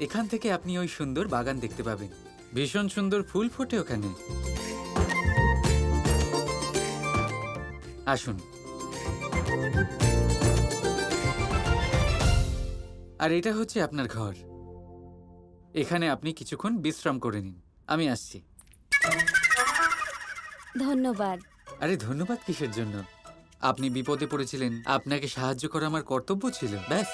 এখান থেকে আপনি ওই সুন্দর বাগান দেখতে পাবেন। ভীষণ সুন্দর ফুল ফোটে ওখানে। আসুন। আর এটা হচ্ছে আপনার ঘর। এখানে আপনি কিছুক্ষণ বিশ্রাম করে নিন। আমি আসছি। ধন্যবাদ। আরে ধন্যবাদ কিসের জন্য? আপনি বিপদে পড়েছিলেন, আপনাকে সাহায্য করা আমার কর্তব্য ছিল, ব্যাস।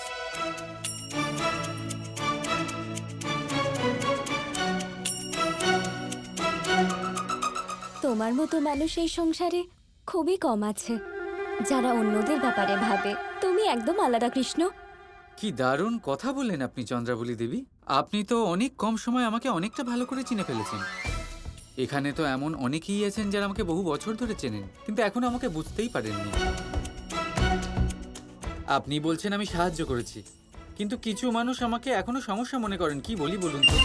তোমার মতো মানুষ এই সংসারে খুবই কম আছে, যারা অন্যদের ব্যাপারে ভাবে। তুমি একদম আলাদা কৃষ্ণ। কি দারুণ কথা বললেন আপনি চন্দ্রাবলী দেবী। আপনি তো অনেক কম সময় আমাকে অনেকটা ভালো করে চিনে ফেলেছেন। এখানে তো এমন অনেকেই আছেন যারা আমাকে বহু বছর ধরে চেনেন, কিন্তু এখনো আমাকে বুঝতেই পারেননি। আপনি বলছেন আমি সাহায্য করেছি, কিন্তু কিছু মানুষ আমাকে এখনো সমস্যা মনে করেন। কি বলি বলুন তো?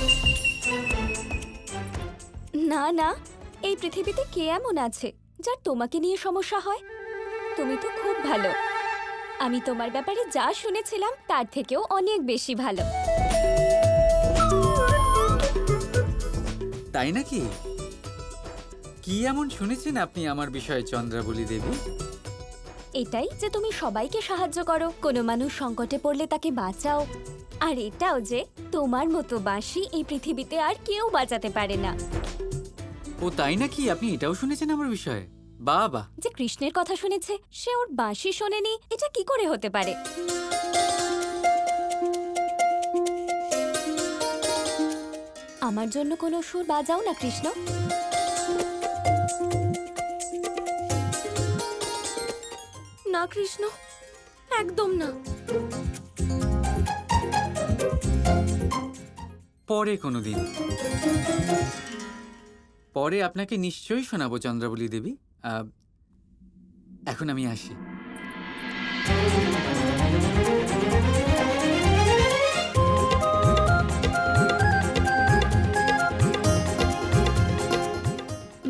না না, এই পৃথিবীতে কে এমন আছে যার তোমাকে নিয়ে সমস্যা হয়? তুমি তো খুব ভালো। আমি তোমার ব্যাপারে যা শুনেছিলাম তার থেকেও অনেক বেশি ভালো। তাই নাকি? কি এমন শুনেছেন আপনি আমার বিষয়ে চন্দ্রাবলী দেবী? এটাই যে তুমি সবাইকে সাহায্য করো, কোনো মানুষ সংকটে পড়লে তাকে বাঁচাও। আর এটাও যে তোমার মতো বাঁশি এই পৃথিবীতে আর কেউ বাঁচাতে পারে না। ও তাই নাকি? আপনি এটাও শুনেছেন আমার বিষয়ে? বাবা! যে কৃষ্ণের কথা শুনেছে সে ওর বাঁশি শোনেনি, এটা কি করে হতে পারে? আমার জন্য কোনো সুর বাজাও না কৃষ্ণ। না কৃষ্ণ, একদম না। পরে কোনোদিন, পরে আপনাকে নিশ্চয়ই শোনাবো চন্দ্রাবলী দেবী। এখন আমি আসি।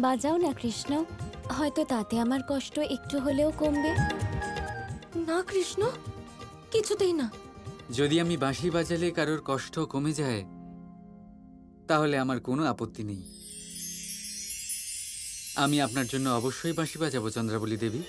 বাজাও না কৃষ্ণ, হয়তো তাতে আমার কষ্ট একটু হলেও কমবে। না কৃষ্ণ, কিছুতেই না। যদি আমি বাঁশি বাজালে কারোর কষ্ট কমে যায় তাহলে আমার কোনো আপত্তি নেই। আমি আপনার জন্য অবশ্যই বাঁশি বাজাবো চন্দ্রাবলী দেবী।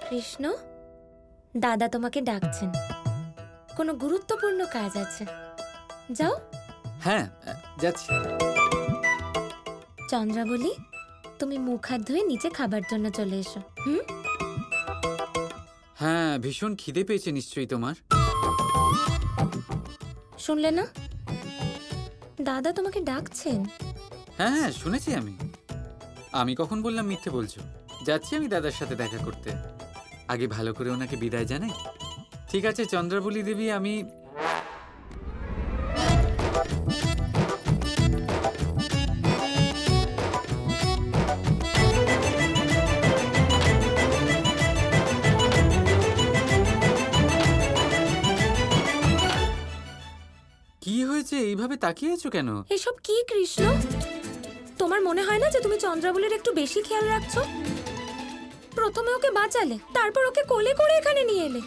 কৃষ্ণ, দাদা তোমাকে ডাকছেন, কোনো গুরুত্বপূর্ণ কাজ আছে, যাও। হ্যাঁ, যাচ্ছি। চন্দ্রাবলী, তুমি মুখ হাত ধুয়ে নিচে খাবার জন্য চলে এসো। হ্যাঁ, ভীষণ খিদে পেয়েছে নিশ্চয়ই তোমার। শুনলে না, দাদা তোমাকে ডাকছেন। হ্যাঁ হ্যাঁ, শুনেছি আমি। আমি কখন বললাম মিথ্যে বলছো? যাচ্ছি আমি দাদার সাথে দেখা করতে। আগে ভালো করে ওনাকে বিদায় জানাই। ঠিক আছে চন্দ্রাবলী দেবী, আমি কি হয়েছে এইভাবে তাকিয়ে আছো কেন? এসব কি কৃষ্ণ? তোমার মনে হয় না যে তুমি চন্দ্রাবলীর একটু বেশি খেয়াল রাখছো? প্রথমে ওকে বাঁচালে, তারপর ওকে কোলে করে এখানে নিয়ে এলে।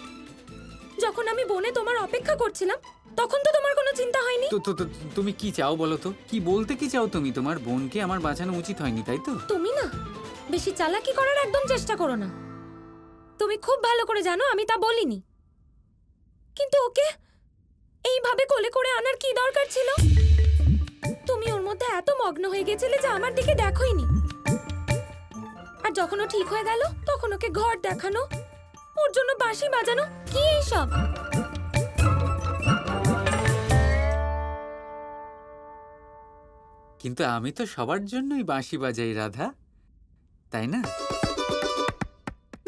যখন আমি বনে তোমার অপেক্ষা করছিলাম তখন তো তোমার কোনো চিন্তা হয়নি। তো তুমি কি চাও বলো তো? কি বলতে কি চাও তুমি? তোমার বোনকে আমার বাঁচানো উচিত হয়নি, তাই তো? তুমি না বেশি চালাকি করার একদম চেষ্টা করো না। তুমি খুব ভালো করে জানো আমি তা বলিনি, কিন্তু ওকে এইভাবে কোলে করে আনার কি দরকার ছিল? তুমি ওর মধ্যে এত মগ্ন হয়ে গেছিলে যে আমার দিকে দেখোইনি। আর যখন ও ঠিক হয়ে গেল তখন ওকে ঘর দেখানো, ওর জন্য বাঁশি বাজানো, কি এইসব? কিন্তু আমি তো সবার জন্যই বাঁশি বাজাই রাধা, তাই না?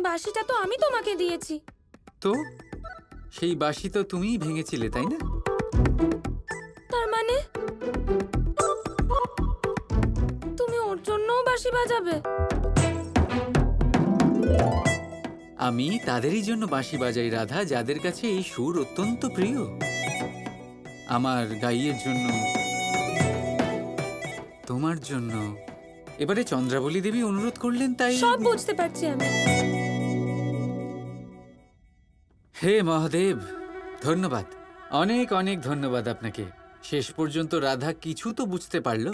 বাঁশিটা তো আমি তোমাকে দিয়েছি। তো সেই বাঁশি তো তুমিই ভেঙেছিলে, তাই না? তার মানে তুমি ওর জন্যও বাঁশি বাজাবে? আমি তাদেরই জন্য বাঁশি বাজাই রাধা, যাদের কাছে এই সুর অত্যন্ত প্রিয়। আমার গাইয়ের জন্য, তোমার জন্য। এবারে চন্দ্রাবলী দেবী অনুরোধ করলেন, তাই। সব বুঝতে পারছি আমি। হে মহাদেব, ধন্যবাদ, অনেক অনেক ধন্যবাদ আপনাকে। শেষ পর্যন্ত রাধা কিছু তো বুঝতে পারলো।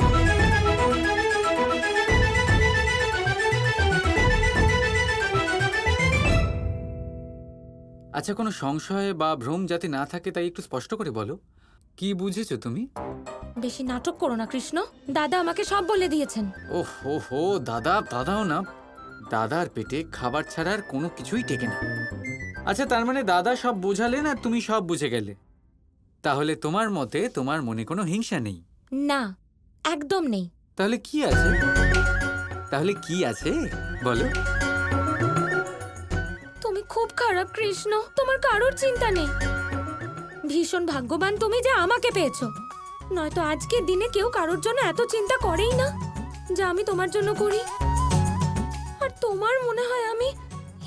আচ্ছা, কোনো সংশয় বা ভ্রম যাতে না থাকে তাই একটু স্পষ্ট করে বলো, কি বুঝেছো তুমি? বেশি নাটক করো না কৃষ্ণ, দাদা আমাকে সব বলে দিয়েছেন। ওহ হো, দাদাও না, দাদার পেটে খাবার ছাড়া আর কোনো কিছুই টেকে না। আচ্ছা, তার মানে দাদা সব বোঝালেন আর তুমি সব বুঝে গেলে। তাহলে তোমার মতে তোমার মনে কোনো হিংসা নেই? না, একদম নেই। তাহলে কি আছে? বলো। তুমি খুব খারাপ কৃষ্ণ, তোমার কারোর চিন্তা নেই। ভীষণ ভাগ্যবান তুমি যে আমাকে পেয়েছো, নয়তো আজকের দিনে কেউ কারোর জন্য এত চিন্তা করেই না যা আমি তোমার জন্য করি। আর তোমার মনে হয় আমি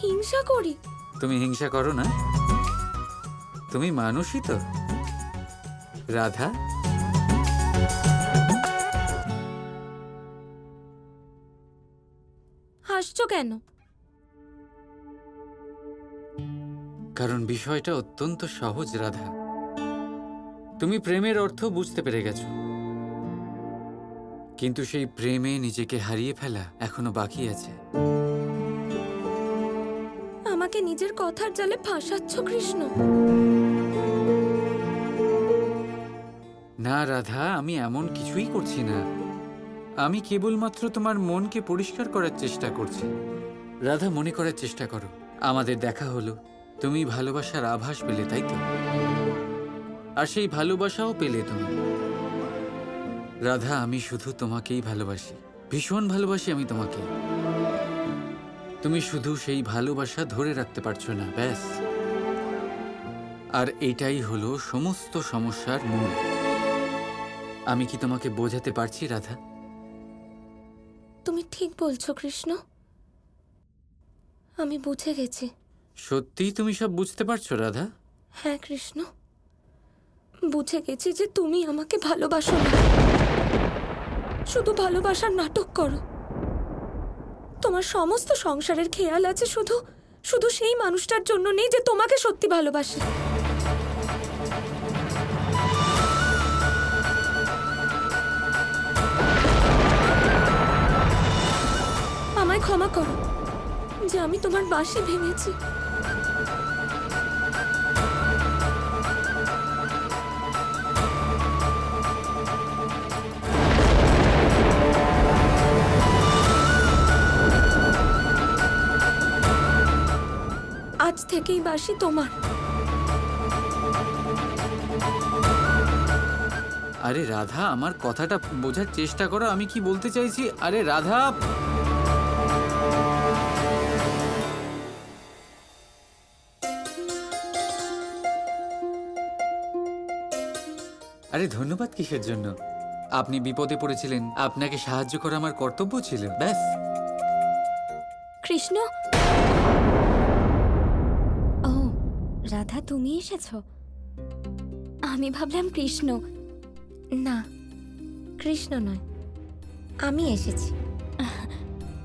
হিংসা করি? তুমি হিংসা করো না, তুমি মানুষই তো রাধা। হাসছো কেন? কারণ বিষয়টা অত্যন্ত সহজ রাধা। তুমি প্রেমের অর্থ বুঝতে পেরে গেছো, কিন্তু সেই প্রেমে নিজেকে হারিয়ে ফেলা এখনো বাকি আছে। আমাকে নিজের কথার জালে ফাঁসাচ্ছ কৃষ্ণ। না রাধা, আমি এমন কিছুই করছি না। আমি কেবলমাত্র তোমার মনকে পরিষ্কার করার চেষ্টা করছি। রাধা, মনে করার চেষ্টা করো, আমাদের দেখা হলো, তুমি ভালোবাসার আভাস পেলে, তাই তো? আর সেই ভালোবাসাও পেলে তুমি। রাধা, আমি শুধু তোমাকেই ভালোবাসি, ভীষণ ভালোবাসি আমি তোমাকে। তুমি শুধু সেই ভালোবাসা ধরে রাখতে পারছো না, ব্যাস। আর এটাই হলো সমস্ত সমস্যার মূল। আমি কি তোমাকে বোঝাতে পারছি রাধা? তুমি ঠিক বলছো কৃষ্ণ, আমি বুঝে গেছি। সত্যিই তুমি সব বুঝতে পারছো রাধা? হ্যাঁ কৃষ্ণ, বুঝে গেছি যে তুমি আমাকে ভালোবাসো না, শুধু ভালোবাসার নাটক করো। তোমার সমস্ত সংসারের খেয়াল আছে শুধু শুধু সেই মানুষটার জন্য নেই যে তোমাকে সত্যি ভালোবাসে। আমায় ক্ষমা করো যে আমি তোমার বাঁশি ভেঙেছি। আজ থেকেই বাঁশি তোমার। আরে রাধা, আমার কথাটা বোঝার চেষ্টা করো, আমি কি বলতে চাইছি। আরে রাধা, আরে ধন্যবাদ কিসের জন্য? আপনি বিপদে পড়েছিলেন, আপনাকে সাহায্য করা আমার কর্তব্য ছিল, ব্যাস। কৃষ্ণ। ও রাধা, তুমি এসেছো? আমি ভাবলাম কৃষ্ণ। না, কৃষ্ণ নয়, আমি এসেছি।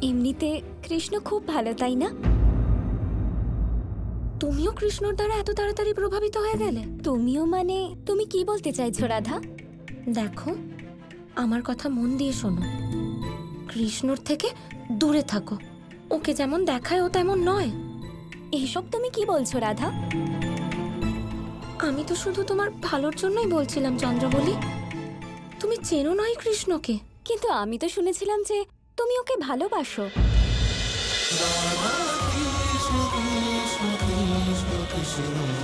এমনিতে কৃষ্ণ খুব ভালো, তাই না? তুমিও কৃষ্ণর দ্বারা এত তাড়াতাড়ি প্রভাবিত হয়ে গেলে? তুমিও মানে তুমি কি বলতে চাইছো রাধা? দেখো, আমার কথা মন দিয়ে শোনো। কৃষ্ণর থেকে দূরে থাকো। ওকে যেমন দেখায় ও তেমন নয়। এইসব তুমি কি বলছো রাধা? আমি তো শুধু তোমার ভালোর জন্যই বলছিলাম চন্দ্রবলি। তুমি চেনো নয় কৃষ্ণকে। কিন্তু আমি তো শুনেছিলাম যে তুমি ওকে ভালোবাসো। Krishna Krishna Krishna Krishna